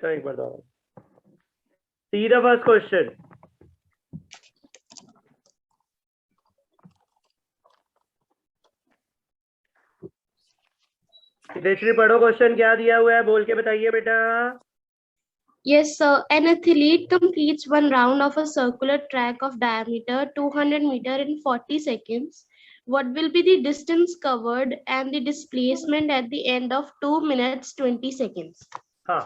चलो एक बार दोबारा see the first question. Hiteshwari पढ़ो क्वेश्चन क्या दिया हुआ है, बोल के बताइए बेटा। Yes, sir. An athlete completes one round of a circular track of diameter 200 meter in 40 seconds. What will be the distance covered and the displacement at the end of 2 minutes 20 seconds? हाँ,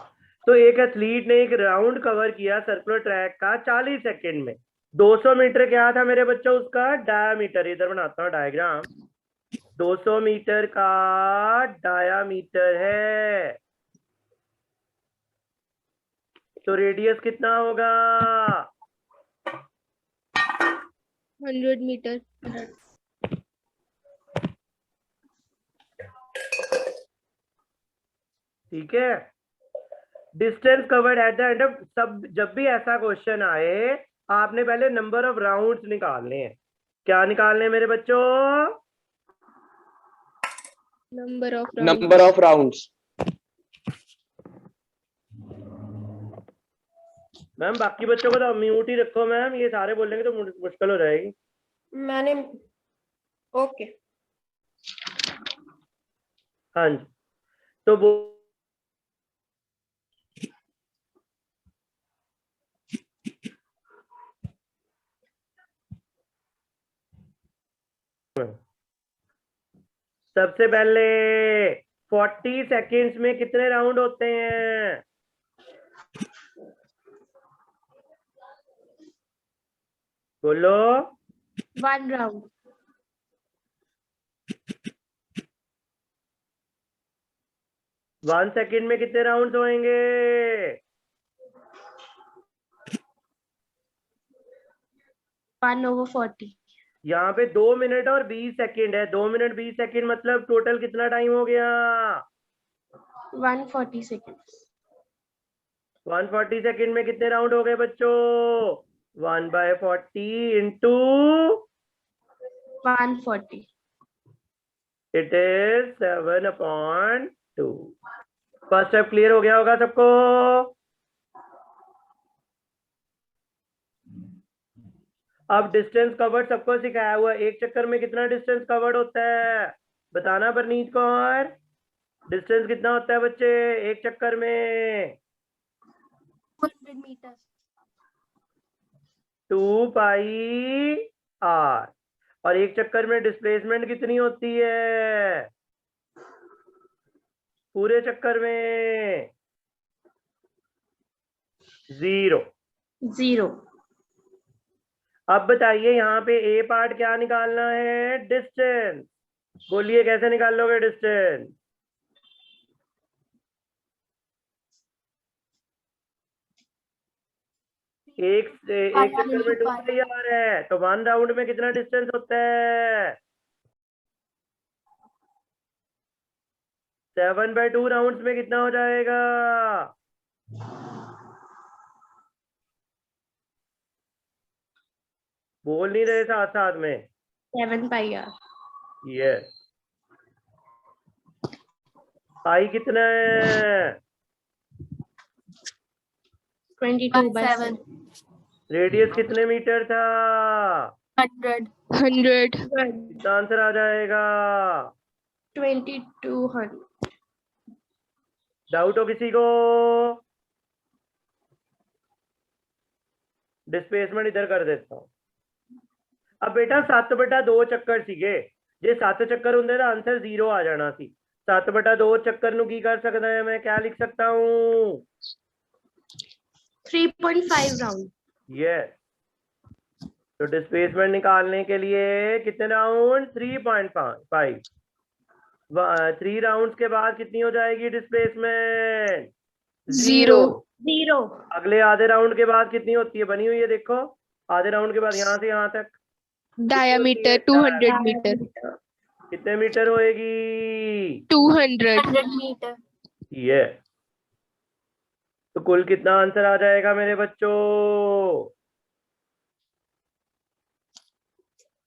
तो एक athlete ने एक round cover किया circular track का 40 second में। 200 metre क्या था मेरे बच्चों उसका डायामीटर, इधर बनाता हूँ डायग्राम। 200 मीटर का डायामीटर है, तो रेडियस कितना होगा? 100 meter. ठीक है। Distance covered at the end of, सब जब भी ऐसा क्वेश्चन आए आपने पहले नंबर ऑफ राउंड्स निकालने हैं। क्या निकालने हैं मेरे बच्चों? Number of rounds. मैम बाकी बच्चों को तो म्यूट ही रखो मैम, ये सारे बोलेंगे तो मुश्किल हो जाएगी। मैंने ओके हाँ जी, तो वो सबसे पहले 40 सेकेंड्स में कितने राउंड होते हैं? बोलो। 1 round. 1 सेकेंड में कितने राउंड होंगे? 1/40. यहाँ पे 2 मिनट और 20 सेकेंड है। 2 मिनट 20 सेकेंड मतलब टोटल कितना टाइम हो गया? 140 seconds. 140 सेकेंड में कितने राउंड हो गए बच्चों? 1/40 into 140. It is 7/2। First step clear हो गया होगा सबको? अब डिस्टेंस कवर्ड सबको सिखाया हुआ है। एक चक्कर में कितना डिस्टेंस कवर्ड होता है बताना परनीत कौर। डिस्टेंस कितना होता है बच्चे एक चक्कर में? 100 meters. 2πr। और एक चक्कर में डिस्प्लेसमेंट कितनी होती है पूरे चक्कर में? 0। 0. अब बताइए यहाँ पे ए पार्ट क्या निकालना है? डिस्टेंस। बोलिए कैसे निकाल लोगे डिस्टेंस? एक चक्कर में 2πr है, तो 1 राउंड में कितना डिस्टेंस होता है? 7/2 राउंड्स में कितना हो जाएगा? बोल नहीं रहे साथ साथ में। 7πr. ये पाई कितना है? 22/7. रेडियस कितने मीटर था? 100. कितना आंसर आ जाएगा? 2200. डाउट हो किसी को? डिस्प्लेसमेंट इधर कर देता हूँ। अब बेटा 7/2 ਚੱਕਰ ਸੀਗੇ। ਜੇ 7 ਚੱਕਰ ਹੁੰਦੇ ਤਾਂ आंसर 0 आ जाना सी। 7/2 ਚੱਕਰ ਨੂੰ ਕੀ कर सकता है मैं, क्या लिख सकता हूँ? 3.5 round. यस। तो डिस्प्लेसमेंट निकालने के लिए कितने राउंड? 3.5। 3 राउंड्स के बाद कितनी हो जाएगी डिस्प्लेसमेंट? 0. अगले आधे राउंड के बाद कितनी होती है? बनी हुई है देखो, आधे राउंड के बाद यहाँ से यहाँ तक Diameter 200 meter. कितने मीटर होएगी? 200 meter. ये तो कुल कितना आंसर आ जाएगा मेरे बच्चों?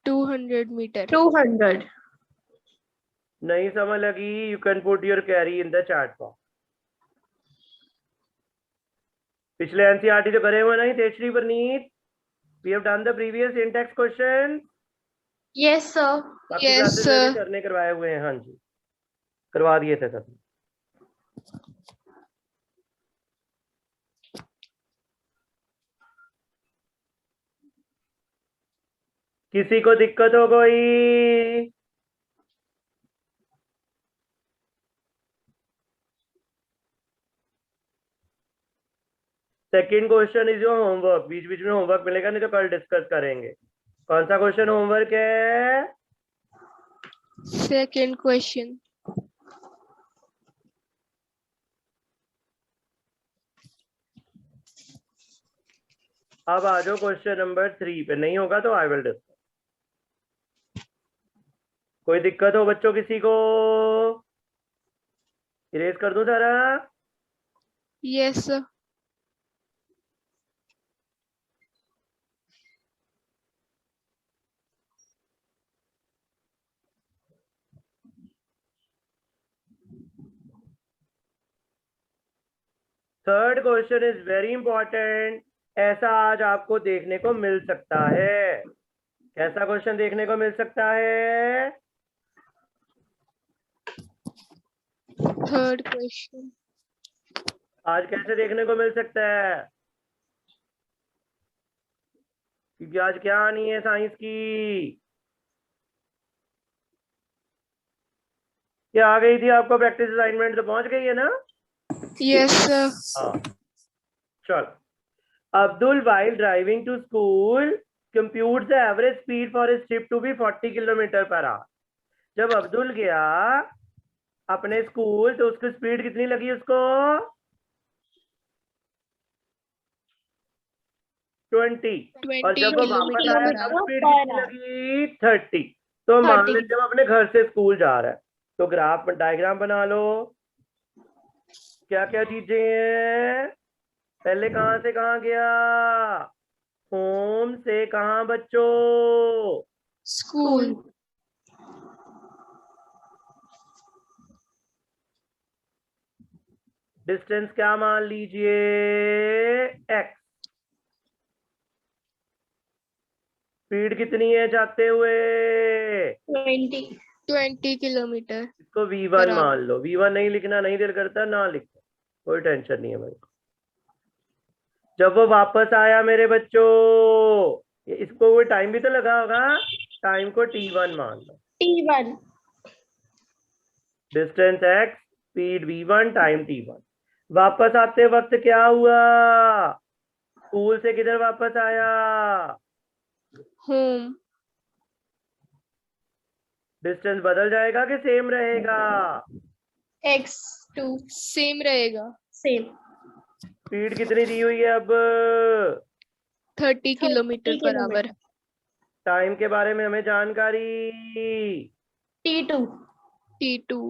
200 meter. 200. नहीं समझ लगी? You can put your query in the chat box. पिछले एनसीईआरटी तो करे हुए नहीं Tejashree Parneet? We have done the previous syntax question. Yes, sir. बाकी Yes, क्लासेस में भी sir. करने करवाए हुए हैं। हाँ जी, करवा दिए थे सब। किसी को दिक्कत हो गई? Second question is your homework. बीच बीच में होमवर्क मिलेगा, नहीं तो कल डिस्कस करेंगे। कौन सा क्वेश्चन होमवर्क है? Second question. अब आ जाओ क्वेश्चन नंबर 3 पे। नहीं होगा तो आई विल डिस्कस। कोई दिक्कत हो बच्चों किसी को? इरेज कर दूं सारा? Yes, sir. Third question is very important. ऐसा आज आपको देखने को मिल सकता है। कैसा क्वेश्चन देखने को मिल सकता है? Third question. आज कैसे देखने को मिल सकता है? क्योंकि आज क्या आनी है साइंस की? क्या आ गई थी आपको प्रैक्टिस असाइनमेंट? तो पहुंच गई है ना? Yes, sir. हाँ, चलो। Abdul, while driving to school, computes the average speed for his trip to be 40 kilometre per hour. जब अब्दुल गया अपने स्कूल तो उसकी स्पीड कितनी लगी उसको? 20। और 20 जब वो वापस kilometer आया per तब hour. स्पीड कितनी लगी? 30। तो मान 30. लीजिए जब अपने घर से स्कूल जा रहा है तो ग्राफ डायग्राम बना लो। क्या क्या चीजें हैं? पहले कहां से कहां गया? होम से कहां बच्चों? School. डिस्टेंस क्या मान लीजिए? x। स्पीड कितनी है जाते हुए? 20. 20 kilometer. इसको v1 बराबर। मान लो। v1 नहीं लिखना, नहीं दिल करता ना लिखो, कोई टेंशन नहीं है भाई। जब वो वापस आया मेरे बच्चों, इसको वो टाइम भी तो लगा होगा, टाइम को t1 मान लो। T1. Distance x, speed v1, time t1। वापस आते वक्त क्या हुआ? स्कूल से किधर वापस आया? Home. डिस्टेंस बदल जाएगा कि सेम रहेगा? X2. Same रहेगा. Same. स्पीड कितनी दी हुई है अब? 30 kilometer per hour. टाइम के बारे में हमें जानकारी? T2. T2.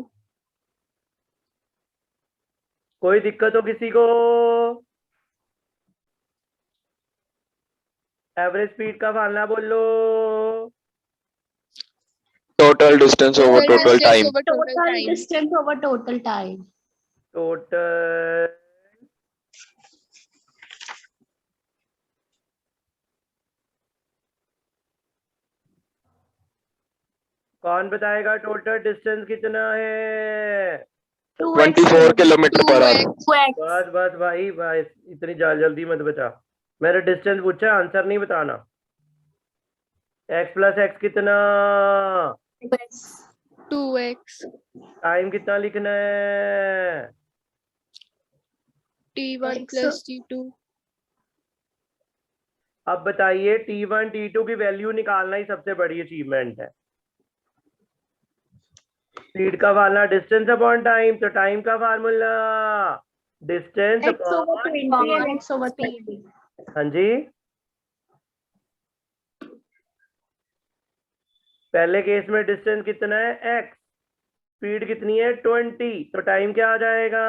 कोई दिक्कत हो किसी को? एवरेज स्पीड का फार्मूला बोलो। Total distance over total time. Over total Total time. distance over total time. Total कौन बताएगा टोटल डिस्टेंस कितना है? 24 kilometer per hour. 2x. बस बस भाई भाई, इतनी जल्दी मत बता। मैंने डिस्टेंस पूछा, आंसर नहीं बताना। x प्लस एक्स कितना? 2x. टाइम कितना लिखना है? T1 X. plus T2. अब बताइए, t1 t2 की वैल्यू निकालना ही सबसे बड़ी अचीवमेंट है। स्पीड का फार्मूला डिस्टेंस अपॉन टाइम, तो टाइम का formula distance X over 20 and X over 30. हाँ जी, पहले केस में डिस्टेंस कितना है? x, स्पीड कितनी है? 20, तो टाइम क्या आ जाएगा?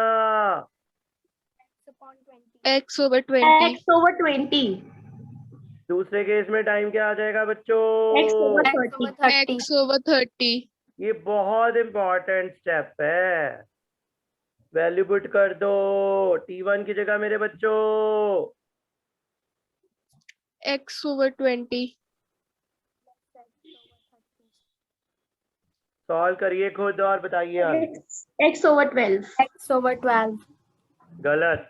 X over 20. X over 20. दूसरे केस में टाइम क्या आ जाएगा बच्चों? X over 30. X over 30. ये बहुत इंपॉर्टेंट स्टेप है। वैल्यू पुट कर दो। T1 की जगह मेरे बच्चों x/20. सॉल्व करिए खुद और बताइए आंसर। x/12. x/12. गलत,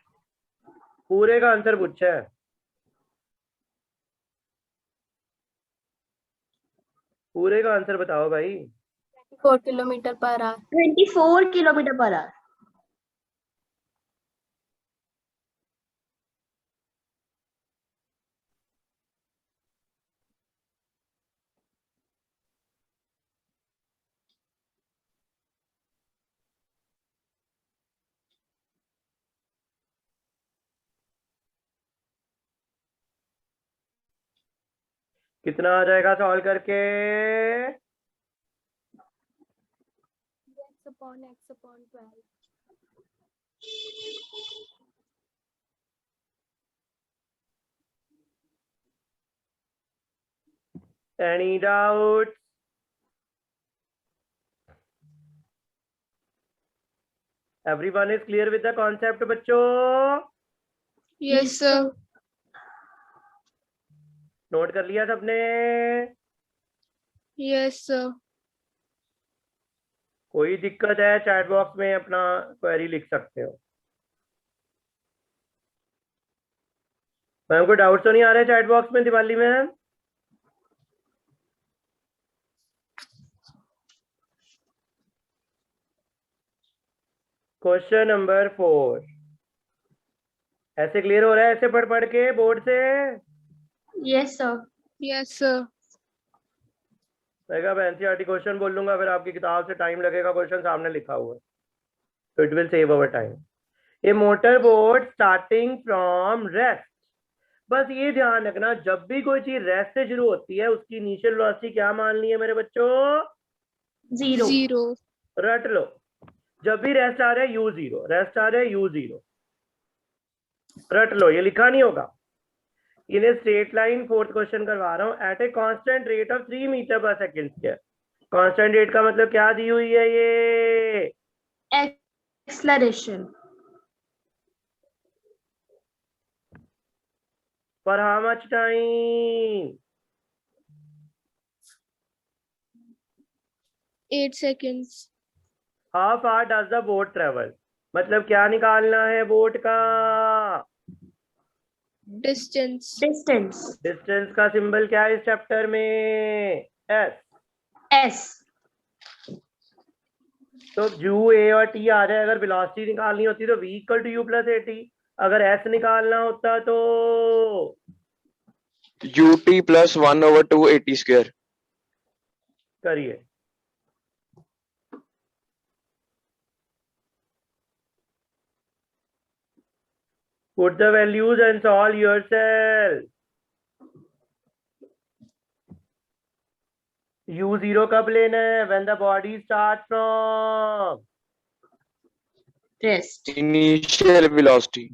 पूरे का आंसर पूछा है। पूरे का आंसर बताओ भाई। 4 km/h. 24 km/h. कितना आ जाएगा सॉल्व करके? x/x/12. Any doubt? Everyone is clear with the concept बच्चों? Yes, sir. नोट कर लिया सबने? Yes, sir. कोई दिक्कत है चैट बॉक्स में अपना क्वेरी लिख सकते हो। मैम को डाउट तो नहीं आ रहे चैट बॉक्स में दिवाली में? क्वेश्चन नंबर 4 ऐसे क्लियर हो रहा है? ऐसे पढ़ पढ़ के बोर्ड से? Yes, sir. Yes, sir. मैं अब एनसीईआरटी क्वेश्चन बोल लूंगा, फिर आपकी किताब से टाइम लगेगा, क्वेश्चन सामने लिखा हुआ है, तो it will save our time. A motor boat starting from rest. बस ये ध्यान रखना, जब भी कोई चीज रेस्ट से शुरू होती है उसकी इनिशियल वेलोसिटी क्या मान ली है मेरे बच्चों? 0. 0. रट लो। जब भी रेस्ट आ रहा है u0, रेस्ट आ रहा है u0, रट लो, ये लिखा नहीं होगा। इन्हें स्ट्रेट लाइन फोर्थ क्वेश्चन करवा रहा हूं। At a constant rate of 3 meter per second square. Constant rate का मतलब क्या दी हुई है ये? Acceleration. For how much time? 8 seconds. How far does the boat travel? मतलब क्या निकालना है बोट का? Distance. Distance. डिस्टेंस का सिंबल क्या है इस चैप्टर में? एस। S. तो यू ए और टी आ रहा है। अगर वेलोसिटी निकालनी होती तो v equal to u plus a t. अगर एस निकालना होता तो ut plus 1/2 at square. करिए। Put the values and solve yourself. u0 कब लेना है? when the body starts from Rest. Initial velocity.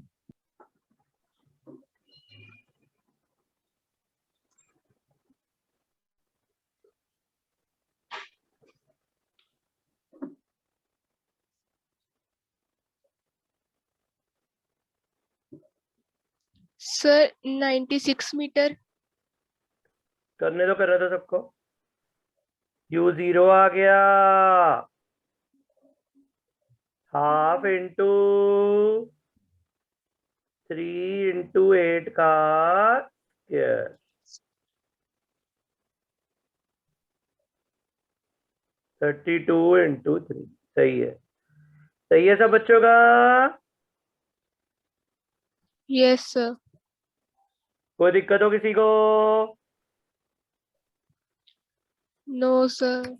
Sir, 96 meter. करने तो सबको। u0 आ गया, हाफ इंटू 3 इंटू 8 का स्क्वायर, 32 इंटू 3। सही है? सही है सब बच्चों का? Yes, sir. कोई दिक्कत हो किसी को? No, sir.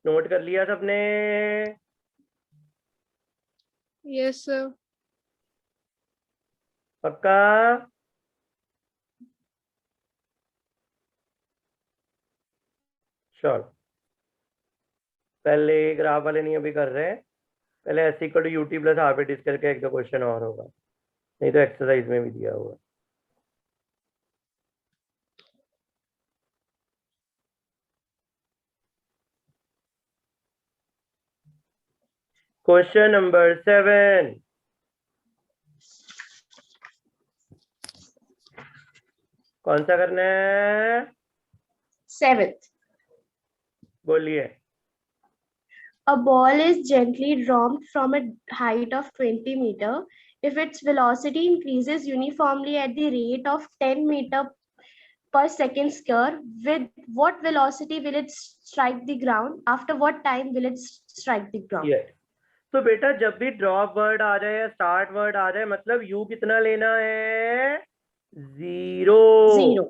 नोट कर लिया सबने? Yes, sir. पक्का? चलो, पहले ग्राफ वाले नहीं अभी कर रहे हैं, पहले s equal to u t plus आर पे डिस्क करके एक दो क्वेश्चन और होगा, नहीं तो एक्सरसाइज में भी दिया हुआ है। क्वेश्चन नंबर 7, कौन सा करना है? 7th. बोलिए। A ball is gently dropped from a height of 20 meter. If its velocity increases uniformly at the rate of 10 meter per second square, with what velocity will it strike the ground? After what time will it strike the ground? Yes, तो बेटा जब भी drop word आ जाए या start word आ जाए, मतलब you कितना लेना है? 0। 0.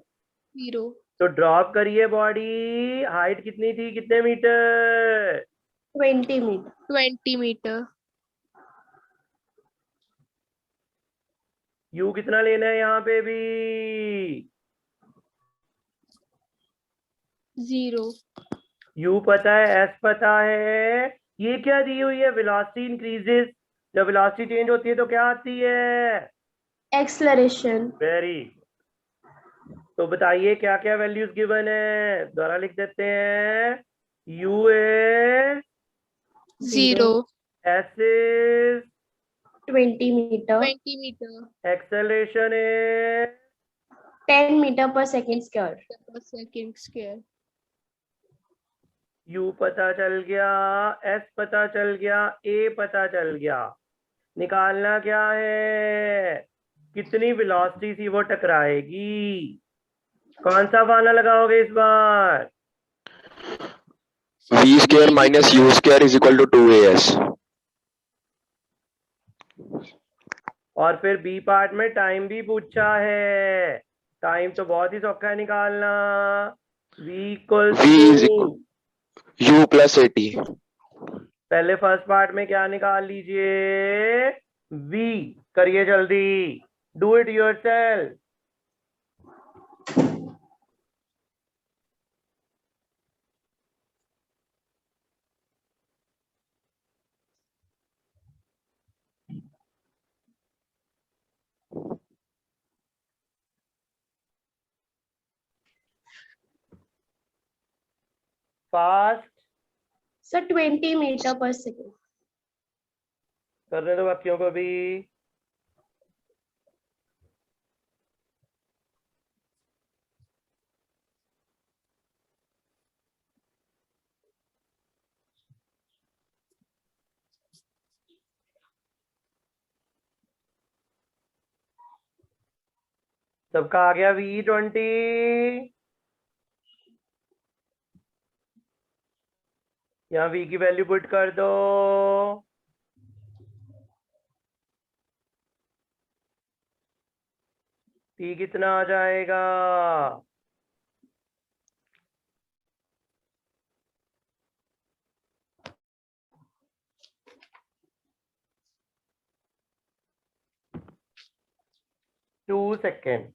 0. तो ड्रॉप करिए बॉडी, हाइट कितनी थी, कितने मीटर? 20 meter. 20 meter. यू कितना लेना है यहाँ पे भी? 0. यू पता है, एस पता है, ये क्या दी हुई है? Velocity increases. जब वेलोसिटी चेंज होती है तो क्या आती है? Acceleration. वेरी। तो बताइए क्या क्या वैल्यूज गिवन है, दोबारा लिख देते हैं। You is, 0. S is, 20 meter. 20 meter acceleration is, 10 meter per second square. per second square. You पता चल गया, एस पता चल गया, ए पता चल गया। निकालना क्या है? कितनी वेलोसिटी से वो टकराएगी? कौन सा फार्मूला लगाओगे इस बार? V square minus U square is equal to 2AS. और फिर बी पार्ट में टाइम भी पूछा है। टाइम तो बहुत ही सौखा है निकालना। v equal V is equal U plus AT. पहले फर्स्ट पार्ट में क्या निकाल लीजिए? v। करिए जल्दी, do it yourself. Fast So 20 meter per second. करने दो बाकियों को भी। सबका आ गया V20। यहाँ v की वैल्यू पुट कर दो। t कितना आ जाएगा? Two second.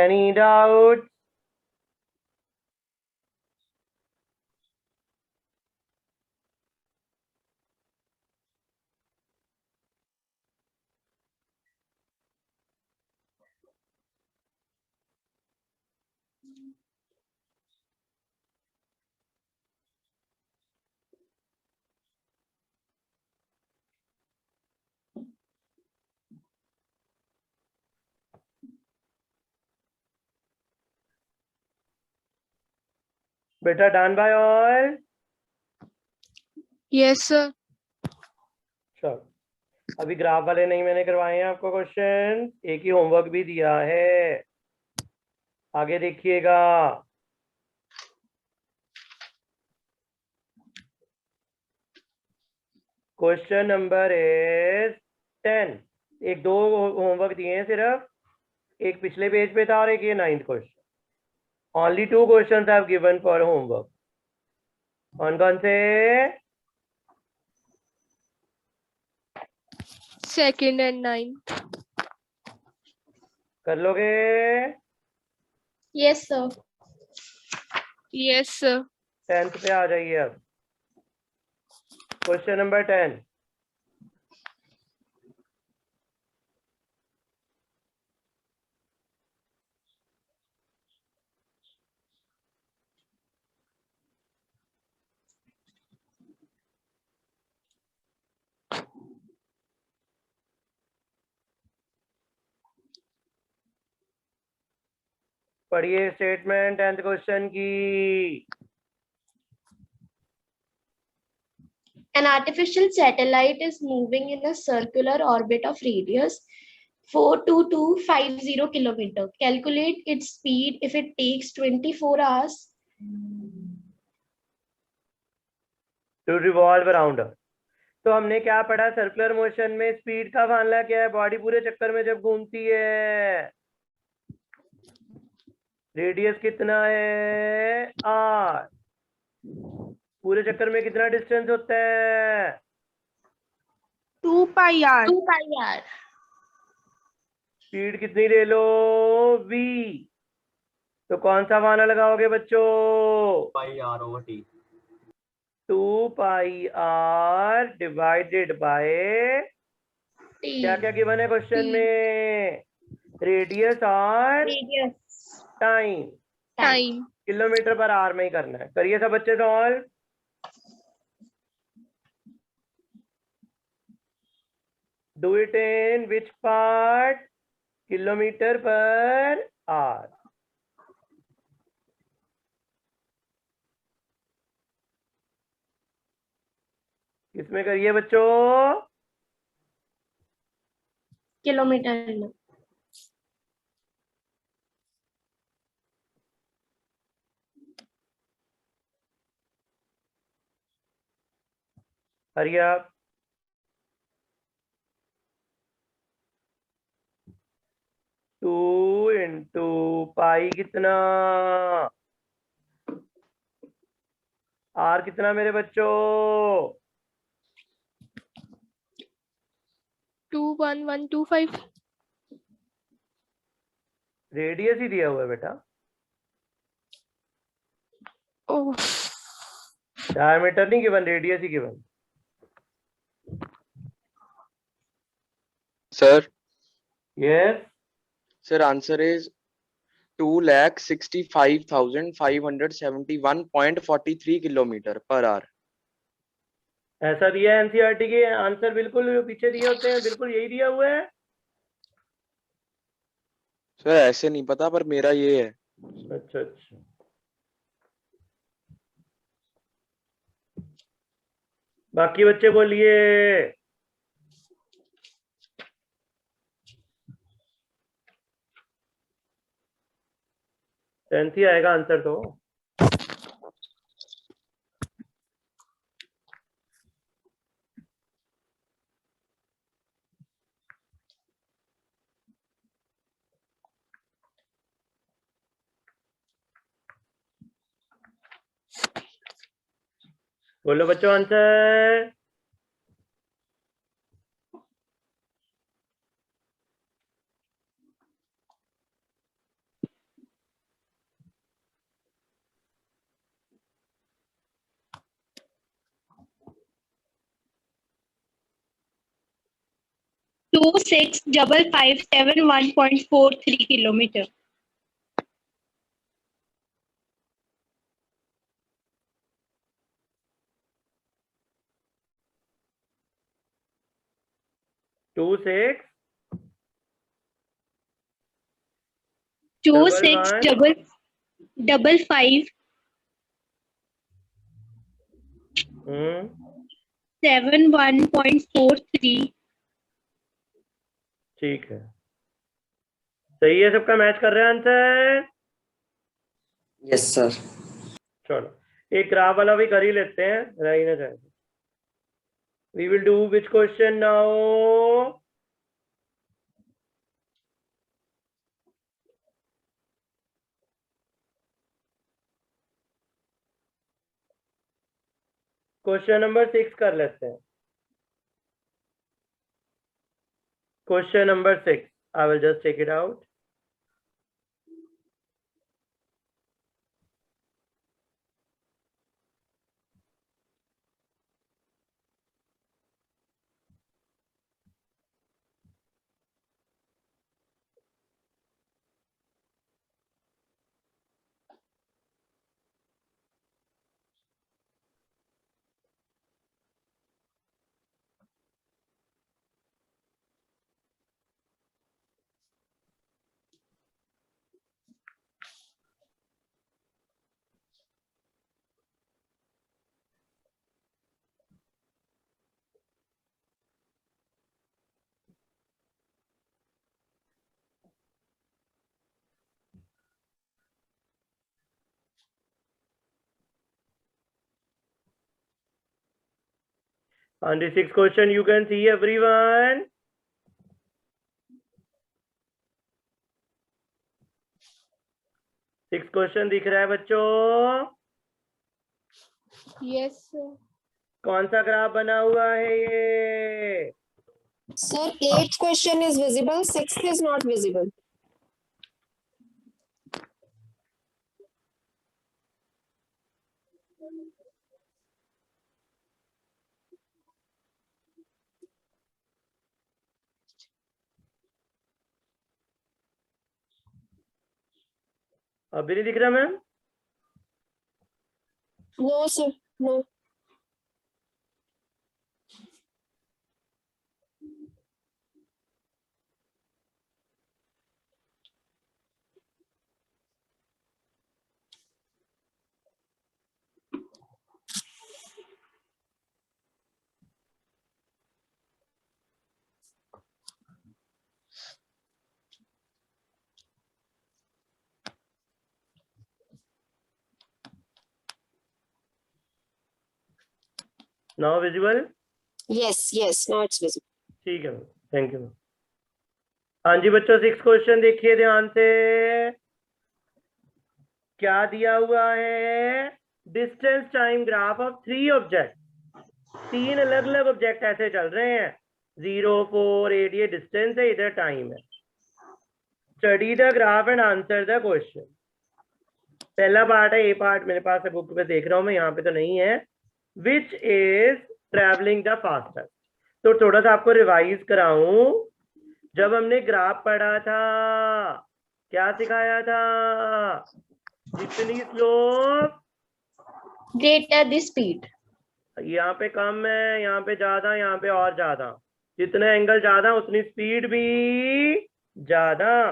Any doubt? बेटा done by all? Yes, sir. चलो, अभी ग्राफ वाले नहीं मैंने करवाए हैं आपको क्वेश्चन, एक ही होमवर्क भी दिया है। आगे देखिएगा। Question number is 10। एक दो होमवर्क दिए हैं सिर्फ, एक पिछले पेज पे था और एक ये 9th question. Only 2 questions have given for homework. कौन कौन से? Second and 9th. कर लोगे? Yes, sir. Yes, sir. 10th पे आ जाइए अब। Question number 10। पढ़िए स्टेटमेंट 10th क्वेश्चन की। An artificial satellite is moving in a circular orbit of radius 42250 kilometer. Calculate its speed if it takes 24 hours to revolve around. तो हमने क्या पढ़ा? Circular motion में स्पीड का फार्मूला क्या है? बॉडी पूरे चक्कर में जब घूमती है, रेडियस कितना है? आर। पूरे चक्कर में कितना डिस्टेंस होता है? 2 pi r. 2 pi r. Speed कितनी ले लो? v। तो कौन सा फार्मूला लगाओगे बच्चों? 2 पाई r डिवाइडेड बाय T. क्या क्या गिवन है क्वेश्चन T. में? रेडियस और Radius. Time. Time. Kilometre per hour में ही करना है। करिए सब बच्चे solve. Do it in which part? Kilometre per hour. किसमें करिए बच्चों? Kilometer में. हरी आप। टू इंटू पाई कितना? आर कितना मेरे बच्चों? 21125. रेडियस ही दिया हुआ है बेटा। Oh. डायमीटर नहीं given, radius he given. Sir, yes. sir, answer is 2,65,571.43 kilometer per hour. ऐसा दिया है एनसीईआरटी के आंसर, बिल्कुल जो पीछे दिए होते हैं बिल्कुल यही दिया हुआ है। सर ऐसे नहीं पता, पर मेरा ये है। अच्छा अच्छा। बाकी बच्चे बोलिए। टेंथ ही आएगा आंसर तो। बोलो बच्चों answer. Two six double five seven 1.43 kilometer. Two six Two Double six one. double five 7 1.43. ठीक है, सही है। सबका मैच कर रहे हैं आंसर। Yes sir. चलो एक ग्राफ वाला भी कर ही लेते हैं, रह ही ना जाए। We will do which question now? Question number 6 कर लेते हैं। Question number 6, I will just take it out. On the sixth question, you can see everyone. Sixth question दिख रहा है बच्चों? Yes, sir. कौन सा ग्राफ बना हुआ है ये? Sir, 8th question is visible, 6th is not visible. अभी नहीं दिख रहा ma'am? No, sir, no. Now visible? Yes, now it's visible. ठीक है मैम, थैंक यू मैम। हाँ जी बच्चों, सिक्स क्वेश्चन देखिए ध्यान से। क्या दिया हुआ है? Distance time graph of 3 object. 3 अलग अलग ऑब्जेक्ट ऐसे चल रहे हैं। 0, 4, 8 ये डिस्टेंस है, इधर टाइम है। Study the graph and answer the question. पहला पार्ट है, ए पार्ट मेरे पास है, बुक पे देख रहा हूं मैं, यहाँ पे तो नहीं है। Which is travelling the fastest. तो थोड़ा सा आपको रिवाइज कराऊं। जब हमने ग्राफ पढ़ा था, क्या सिखाया था? जितनी स्लोप Greater the speed. यहाँ पे कम है, यहाँ पे ज्यादा, यहाँ पे और ज्यादा। जितना एंगल ज्यादा उतनी स्पीड भी ज्यादा।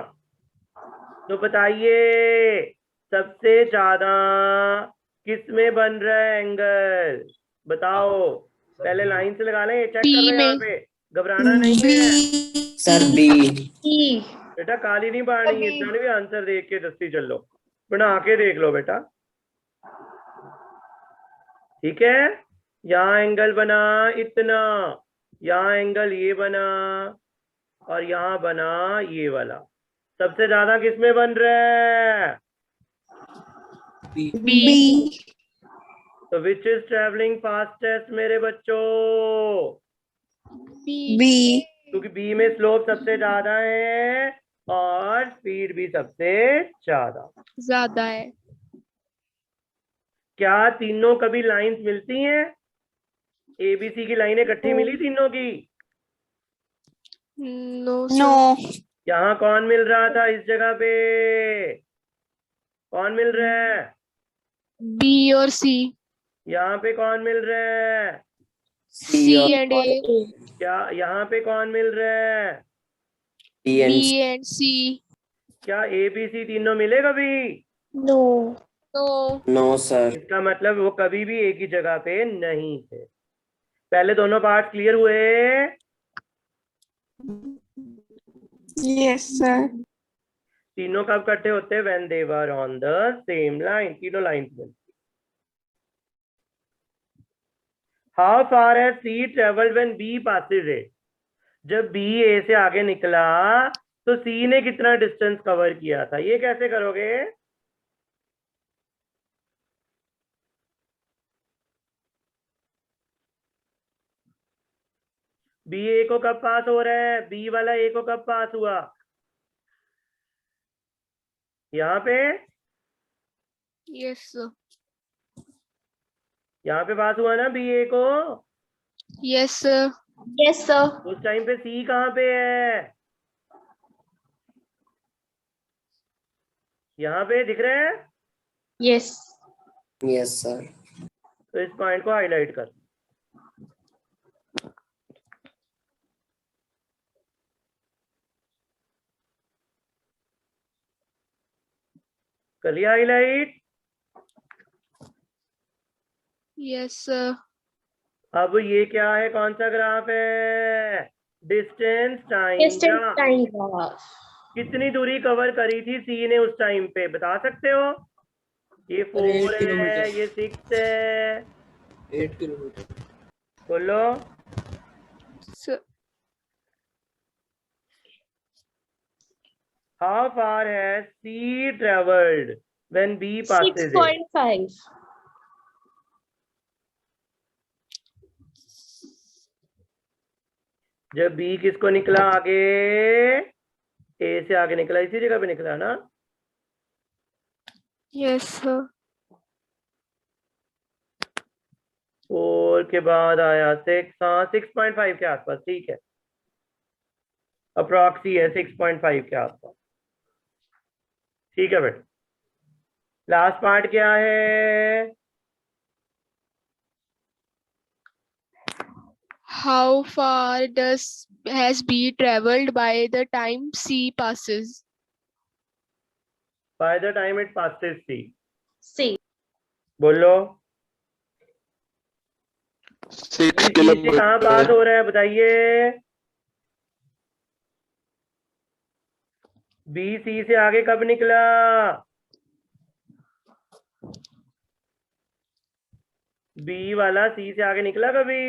तो बताइए सबसे ज्यादा किस में बन रहा है एंगल? बताओ। पहले लाइन से लगा लें, चेक कर लो यहाँ पे, घबराना नहीं है। Sir, B. E. बेटा काली नहीं पानी, इतना भी आंसर देख के दस्ती चल लो, बना के देख लो बेटा। ठीक है, यहाँ एंगल बना इतना, यहाँ एंगल ये बना, और यहाँ बना ये वाला। सबसे ज्यादा किसमें बन रहा है? B. तो विच इज ट्रेवलिंग फास्टेस्ट मेरे बच्चों? B. क्योंकि बी में स्लोप सबसे ज्यादा है और स्पीड भी सबसे ज्यादा है। क्या तीनों कभी लाइंस मिलती हैं? एबीसी की लाइनें इकट्ठी मिली तीनों की? No, sir. यहाँ कौन मिल रहा था? इस जगह पे कौन मिल रहा है? B और C. यहाँ पे कौन मिल रहा है? C and A. क्या यहाँ पे कौन मिल रहा है? B and B C. and C. क्या एबीसी तीनों मिले कभी? No. No, sir. इसका मतलब वो कभी भी एक ही जगह पे नहीं थे। पहले दोनों पार्ट क्लियर हुए? Yes, sir. तीनों कब इकट्ठे होते हैं? When they were on the same line. तीनों लाइन में। How far has C travelled when B passes A? जब बी ए से आगे निकला तो सी ने कितना डिस्टेंस कवर किया था? ये कैसे करोगे? बी ए को कब पास हो रहा है? बी वाला ए को कब पास हुआ? यहाँ पे, Yes, sir. यहाँ पे पास हुआ ना बी ए को? Yes, sir. Yes, sir. उस टाइम पे सी कहाँ पे है? यहाँ पे दिख रहा है? Yes. Yes, sir. तो इस पॉइंट को हाईलाइट कर। कर लिया हाईलाइट? Yes, sir. अब ये क्या है? कौन सा ग्राफ है? Distance time Distance graph. time graph. कितनी दूरी कवर करी थी सी ने उस टाइम पे? बता सकते हो? ये 4 है, ये 6 है। 8 किलोमीटर। बोलो। How far has C traveled when B passes it? 6.5. जब B किसको निकला आगे, A से आगे निकला, इसी जगह पे निकला ना? Yes, sir. 4 के बाद आया 6, हाँ 6.5 के आसपास, ठीक है, अप्रॉक्सी है 6.5 के आसपास, ठीक है बेटा। लास्ट पार्ट क्या है? How far has B traveled by the time C passes? By the time it passes C. C. बोलो 6 B से कहाँ पास किलोमीटर। हो रहा है बताइए? B C से आगे कब निकला? B वाला C से आगे निकला कभी?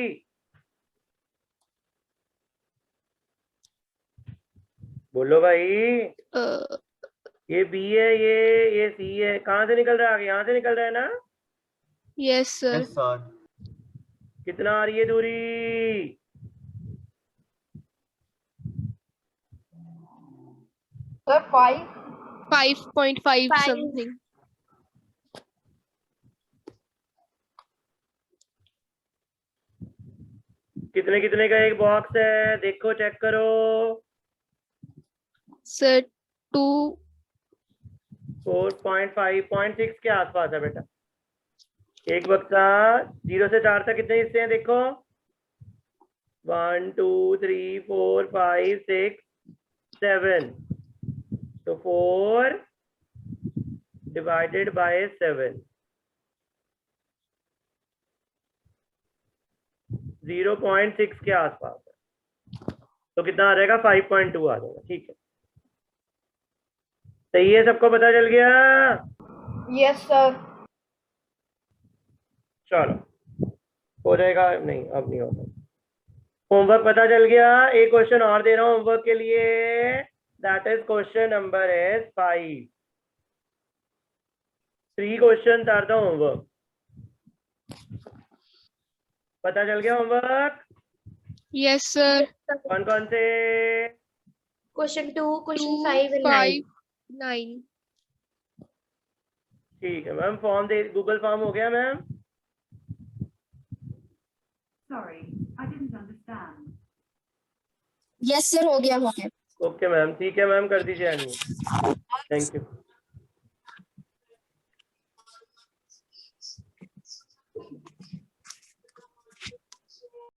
बोलो भाई। ये B है, ये C है, कहाँ से निकल रहा है आगे? यहाँ से निकल रहा है ना? Yes, sir. कितना आ रही है दूरी? 5.5 Five. something. कितने कितने का एक बॉक्स है? देखो, चेक करो। Sir, 2. 4.5.6 के आसपास है बेटा। एक बक्सा 0 से 4 तक कितने हिस्से हैं देखो? 1 2 3 4 5 6 7, तो 4 डिवाइडेड बाय 7, 0.6 के आसपास है, तो कितना आ जाएगा? 5.2 आ जाएगा, ठीक है। सही है, सबको पता चल गया? Yes, sir. चलो हो जाएगा, नहीं अब नहीं होगा। होमवर्क पता चल गया? एक क्वेश्चन और दे रहा हूँ होमवर्क के लिए, that is question number is 5। 3 question are the homework. पता चल गया होमवर्क? Yes, sir. कौन कौन से? Question 2, question 2, 5 and 9. 5, 9. ठीक है मैम, फॉर्म दे, गूगल फॉर्म हो गया मैम? Yes, sir. हो गया, हो गया. ओके मैम, ठीक है मैम, कर दीजिए। Thank you.